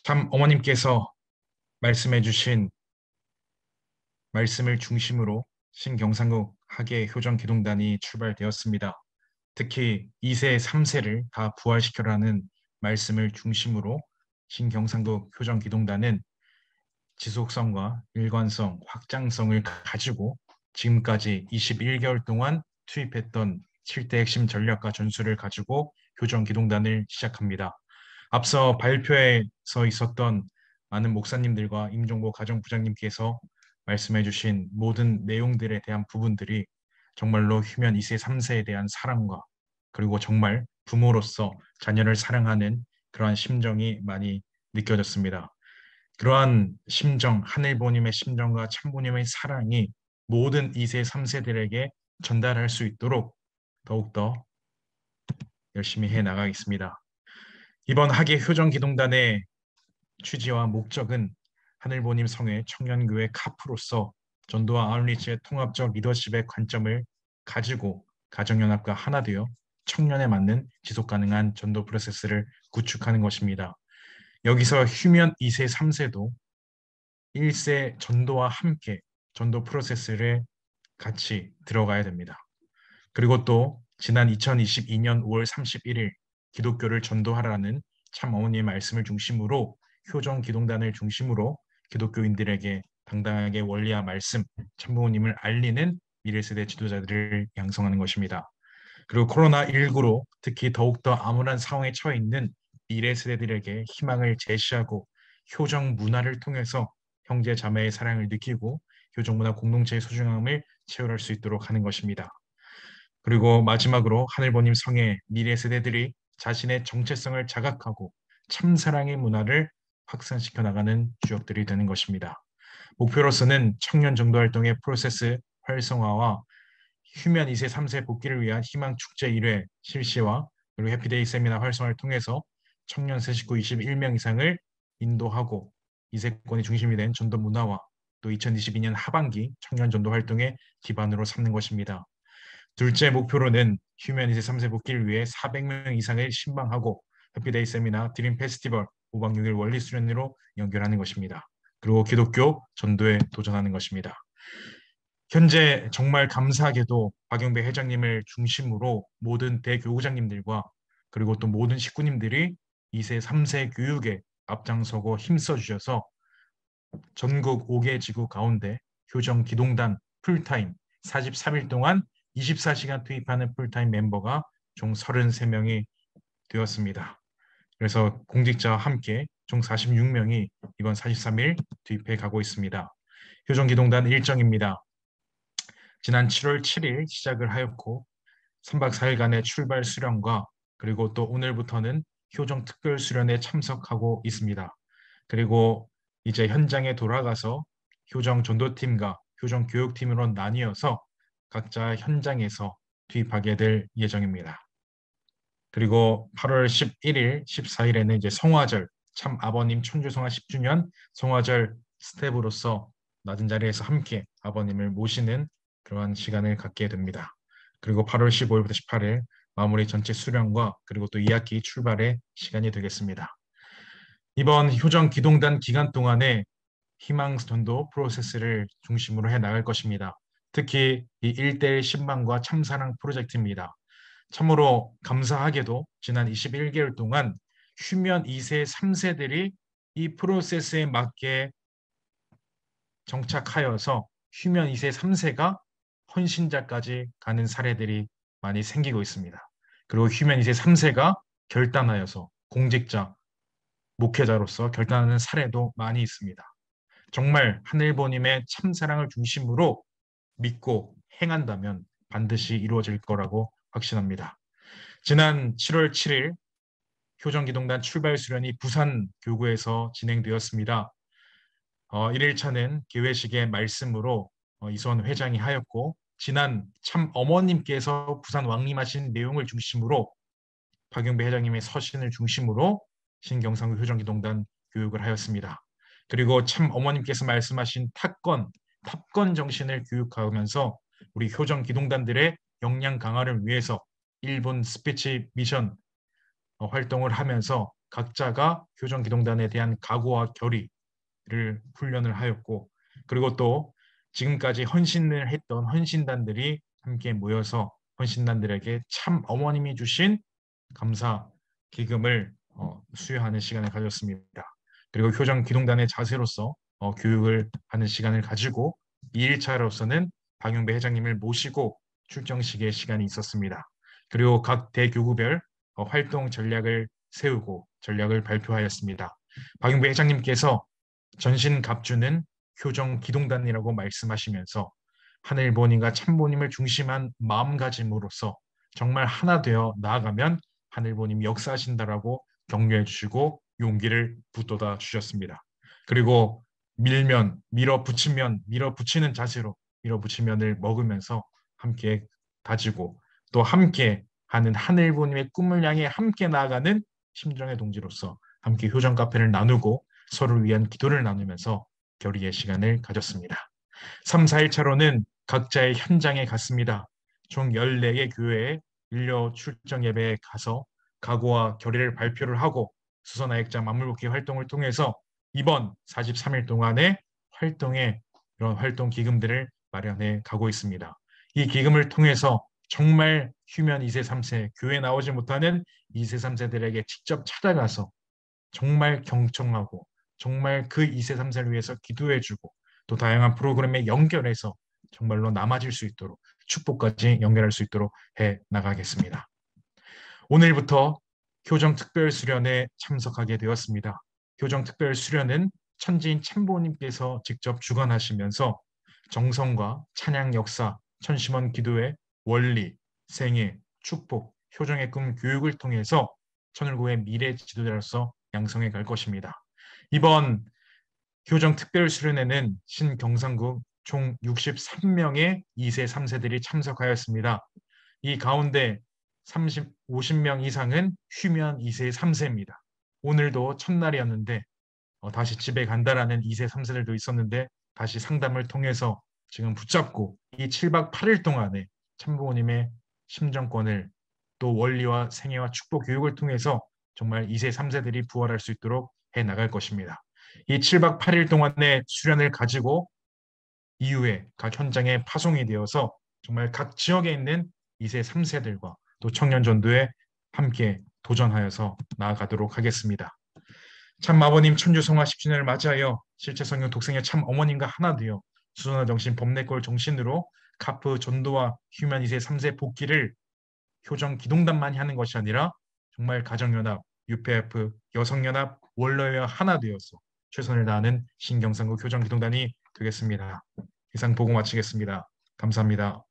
참 어머님께서 말씀해 주신 말씀을 중심으로 신경상국 학예 효정 기동단이 출발되었습니다. 특히 2세, 3세를 다 부활시켜라는 말씀을 중심으로 신경상국 효정 기동단은 지속성과 일관성, 확장성을 가지고 지금까지 21개월 동안 투입했던 7대 핵심 전략과 전술을 가지고 효정 기동단을 시작합니다. 앞서 발표에서 있었던 많은 목사님들과 임종보 가정부장님께서 말씀해 주신 모든 내용들에 대한 부분들이 정말로 휴면 2세, 3세에 대한 사랑과 그리고 정말 부모로서 자녀를 사랑하는 그러한 심정이 많이 느껴졌습니다. 그러한 심정, 하늘보님의 심정과 참부님의 사랑이 모든 2세, 3세들에게 전달할 수 있도록 더욱더 열심히 해 나가겠습니다. 이번 학예 효정기동단의 취지와 목적은 하늘보님 성회 청년교회 카프로서 전도와 아웃리치의 통합적 리더십의 관점을 가지고 가정연합과 하나 되어 청년에 맞는 지속가능한 전도 프로세스를 구축하는 것입니다. 여기서 휴면 2세, 3세도 1세 전도와 함께 전도 프로세스를 같이 들어가야 됩니다. 그리고 또 지난 2022년 5월 31일 기독교를 전도하라는 참 어머니의 말씀을 중심으로 효정 기동단을 중심으로 기독교인들에게 당당하게 원리와 말씀, 참부모님을 알리는 미래세대 지도자들을 양성하는 것입니다. 그리고 코로나19로 특히 더욱더 암울한 상황에 처해 있는 미래세대들에게 희망을 제시하고 효정 문화를 통해서 형제 자매의 사랑을 느끼고 효정 문화 공동체의 소중함을 체험할 수 있도록 하는 것입니다. 그리고 마지막으로 하늘보님 성에 미래 세대들이 자신의 정체성을 자각하고 참사랑의 문화를 확산시켜 나가는 주역들이 되는 것입니다. 목표로서는 청년 정도 활동의 프로세스 활성화와 휴면 2세, 3세 복귀를 위한 희망 축제 1회 실시와 그리고 해피데이 세미나 활성화를 통해서 청년 새 식구 21명 이상을 인도하고 이세권이 중심이 된 전도 문화와 또 2022년 하반기 청년 전도 활동의 기반으로 삼는 것입니다. 둘째 목표로는 휴면 2세, 3세 복귀를 위해 400명 이상을 신방하고 해피데이 세미나 드림 페스티벌 5박 6일 원리 수련회로 연결하는 것입니다. 그리고 기독교 전도에 도전하는 것입니다. 현재 정말 감사하게도 박영배 회장님을 중심으로 모든 대교구장님들과 그리고 또 모든 식구님들이 2세, 3세 교육에 앞장서고 힘써 주셔서 전국 5개 지구 가운데 효정 기동단 풀타임 43일 동안 24시간 투입하는 풀타임 멤버가 총 33명이 되었습니다. 그래서 공직자와 함께 총 46명이 이번 43일 투입해 가고 있습니다. 효정 기동단 일정입니다. 지난 7월 7일 시작을 하였고 3박 4일간의 출발 수련과 그리고 또 오늘부터는 효정 특별 수련에 참석하고 있습니다. 그리고 이제 현장에 돌아가서 효정 전도팀과 효정 교육팀으로 나뉘어서 각자 현장에서 투입하게 될 예정입니다. 그리고 8월 11일, 14일에는 이제 성화절, 참 아버님 천주성화 10주년 성화절 스텝으로서 낮은 자리에서 함께 아버님을 모시는 그러한 시간을 갖게 됩니다. 그리고 8월 15일부터 18일 마무리 전체 수련과 그리고 또 2학기 출발의 시간이 되겠습니다. 이번 효정 기동단 기간 동안에 희망 전도 프로세스를 중심으로 해 나갈 것입니다. 특히 이 1대1 신방과 참사랑 프로젝트입니다. 참으로 감사하게도 지난 21개월 동안 휴면 2세, 3세들이 이 프로세스에 맞게 정착하여서 휴면 2세, 3세가 헌신자까지 가는 사례들이 많이 생기고 있습니다. 그리고 휴면 2세, 3세가 결단하여서 공직자, 목회자로서 결단하는 사례도 많이 있습니다. 정말 하늘보님의 참사랑을 중심으로 믿고 행한다면 반드시 이루어질 거라고 확신합니다. 지난 7월 7일 효정기동단 출발 수련이 부산 교구에서 진행되었습니다. 1일차는 개회식의 말씀으로 이수원 회장이 하였고 지난 참 어머님께서 부산 왕림하신 내용을 중심으로 박영배 회장님의 서신을 중심으로 신경상국 효정기동단 교육을 하였습니다. 그리고 참 어머님께서 말씀하신 탑건 정신을 교육하면서 우리 효정 기동단들의 역량 강화를 위해서 일본 스피치 미션 활동을 하면서 각자가 효정기동단에 대한 각오와 결의를 훈련을 하였고, 그리고 또 지금까지 헌신을 했던 헌신단들이 함께 모여서 헌신단들에게 참 어머님이 주신 감사 기금을 수여하는 시간을 가졌습니다. 그리고 효정기동단의 자세로서 교육을 하는 시간을 가지고 2일차로서는 박용배 회장님을 모시고 출정식의 시간이 있었습니다. 그리고 각 대교구별 활동 전략을 세우고 전략을 발표하였습니다. 박용배 회장님께서 전신갑주는 효정기동단이라고 말씀하시면서 하늘보님과 참보님을 중심한 마음가짐으로서 정말 하나 되어 나아가면 하늘보님이 역사하신다라고 격려해 주시고 용기를 북돋아 주셨습니다. 그리고 밀어붙이는 자세로 밀어붙이면을 먹으면서 함께 다지고 또 함께 하는 하늘보님의 꿈을 향해 함께 나아가는 심정의 동지로서 함께 효정 카페를 나누고 서로를 위한 기도를 나누면서 결의의 시간을 가졌습니다. 3, 4일차로는 각자의 현장에 갔습니다. 총 14개 교회에 인료 출정 예배에 가서 각오와 결의를 발표를 하고 수서나액자 만물복귀 활동을 통해서 이번 43일 동안의 활동에 이런 활동 기금들을 마련해 가고 있습니다. 이 기금을 통해서 정말 휴면 2세, 3세, 교회 나오지 못하는 2세, 3세들에게 직접 찾아가서 정말 경청하고 정말 그 2세, 3세를 위해서 기도해주고 또 다양한 프로그램에 연결해서 정말로 남아질 수 있도록 축복까지 연결할 수 있도록 해 나가겠습니다. 오늘부터 효정특별수련에 참석하게 되었습니다. 효정특별수련은 천지인 참보님께서 직접 주관하시면서 정성과 찬양 역사, 천심원 기도의 원리, 생애, 축복, 효정의 꿈 교육을 통해서 천을고의 미래 지도자로서 양성해 갈 것입니다. 이번 효정특별수련회는 신경상국 총 63명의 2세, 3세들이 참석하였습니다. 이 가운데 50명 이상은 휴면 2세, 3세입니다. 오늘도 첫날이었는데 다시 집에 간다라는 2세, 3세들도 있었는데 다시 상담을 통해서 지금 붙잡고 이 7박 8일 동안에 참부모님의 심정권을 또 원리와 생애와 축복 교육을 통해서 정말 2세, 3세들이 부활할 수 있도록 해 나갈 것입니다. 이 7박 8일 동안의 수련을 가지고 이후에 각 현장에 파송이 되어서 정말 각 지역에 있는 2세, 3세들과 또 청년 전도에 함께 도전하여서 나아가도록 하겠습니다. 참 아버님 천주성화 10주년을 맞이하여 실체 성령 독생의 참 어머님과 하나 되어 수선화 정신 법내골 정신으로 카프 전도와 휴면 2세, 3세 복귀를 효정 기동단만이 하는 것이 아니라 정말 가정연합, UPF, 여성연합, 원로회와 하나 되어서 최선을 다하는 신경상국 효정 기동단이 되겠습니다. 이상 보고 마치겠습니다. 감사합니다.